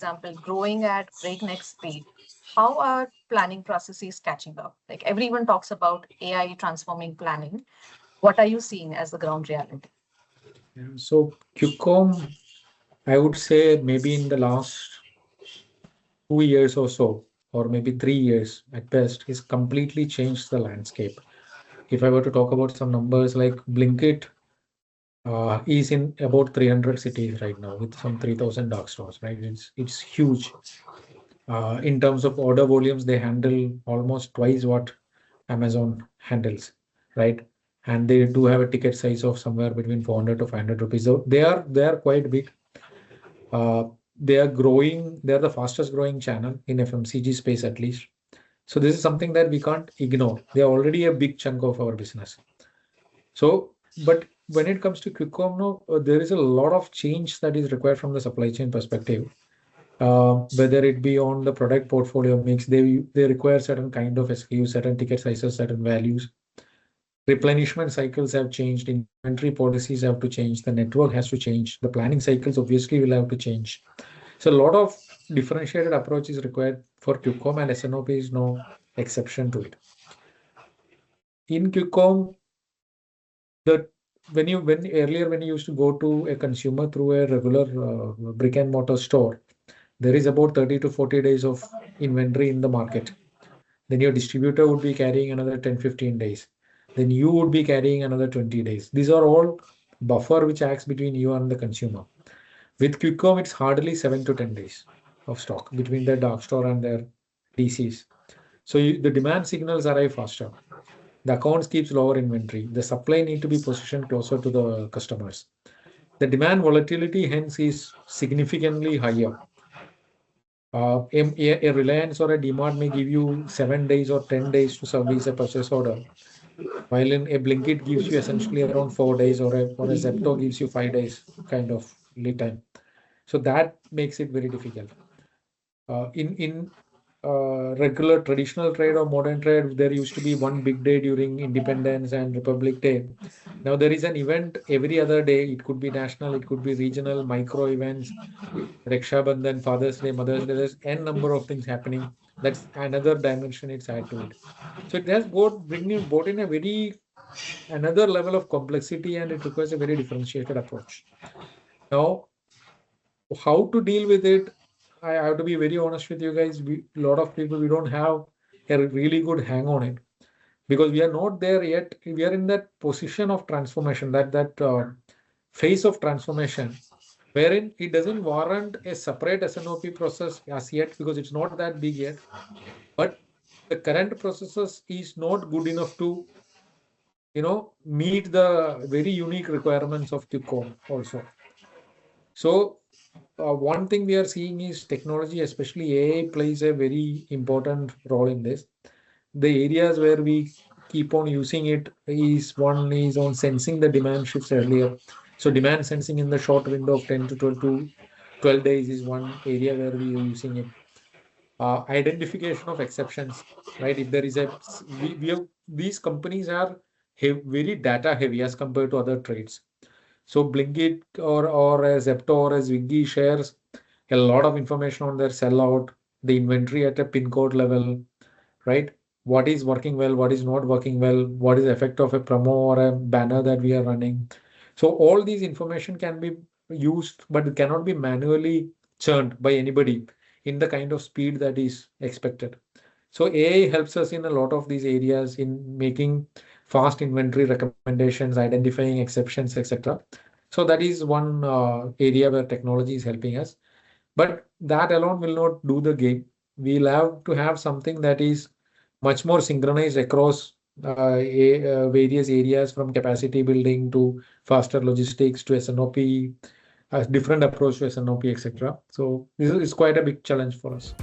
example, growing at breakneck speed, how are planning processes catching up? Like everyone talks about AI transforming planning. What are you seeing as the ground reality? So QCOM, I would say maybe in the last 2 years or so, or maybe 3 years at best, is completely changed the landscape. If I were to talk about some numbers like Blinkit, is in about 300 cities right now with some 3,000 dark stores, right? It's huge. In terms of order volumes, they handle almost twice what Amazon handles, right? And they do have a ticket size of somewhere between 400 to 500 rupees. So they are quite big. They are growing. They are the fastest growing channel in FMCG space at least. So this is something that we can't ignore. They are already a big chunk of our business. So, but when it comes to QCOM, no, there is a lot of change that is required from the supply chain perspective. Whether it be on the product portfolio mix, they require certain kind of SKUs, certain ticket sizes, certain values. Replenishment cycles have changed, inventory policies have to change, the network has to change, the planning cycles obviously will have to change. So a lot of differentiated approach is required for QCOM, and SNOP is no exception to it. In QCOM, the when you used to go to a consumer through a regular brick and mortar store, there is about 30 to 40 days of inventory in the market. Then your distributor would be carrying another 10-15 days. Then you would be carrying another 20 days. These are all buffer which acts between you and the consumer. With QCOM, it's hardly 7 to 10 days of stock between their dark store and their DCs. So the demand signals arrive faster. The accounts keeps lower inventory. The supply need to be positioned closer to the customers. The demand volatility hence is significantly higher. A Reliance or a DMart may give you 7 days or 10 days to service a purchase order, while in a Blinkit gives you essentially around 4 days, or a Zepto gives you 5 days kind of lead time. So that makes it very difficult. In regular traditional trade or modern trade, there used to be one big day during Independence and Republic Day. Now there is an event every other day. It could be national, it could be regional, micro events, Raksha Bandhan, Father's Day, Mother's Day. There's n number of things happening. That's another dimension it's added to it. So it has brought in a very another level of complexity, and it requires a very differentiated approach. Now, how to deal with it? I have to be very honest with you guys. A lot of people, we don't have a really good hang on it because we are not there yet. We are in that position of transformation, that phase of transformation, wherein it doesn't warrant a separate SNOP process as yet because it's not that big yet. But the current processes is not good enough to, meet the very unique requirements of QCOM also. So one thing we are seeing is technology, especially AI, plays a very important role in this. The areas where we keep on using it is one is on sensing the demand shifts earlier. So demand sensing in the short window of 10 to 12 days is one area where we are using it. Identification of exceptions, right? If there is we have, these companies are very data heavy as compared to other trades. So Blinkit or a Zepto or a Swiggy shares a lot of information on their sellout, the inventory at a pin code level, right? What is working well, what is not working well, what is the effect of a promo or a banner that we are running. So all these information can be used, but it cannot be manually churned by anybody in the kind of speed that is expected. So AI helps us in a lot of these areas in making fast inventory recommendations, identifying exceptions, etc. So that is one area where technology is helping us. But that alone will not do the game. We'll have to have something that is much more synchronized across various areas, from capacity building to faster logistics to SNOP, a different approach to SNOP, etc. So this is quite a big challenge for us.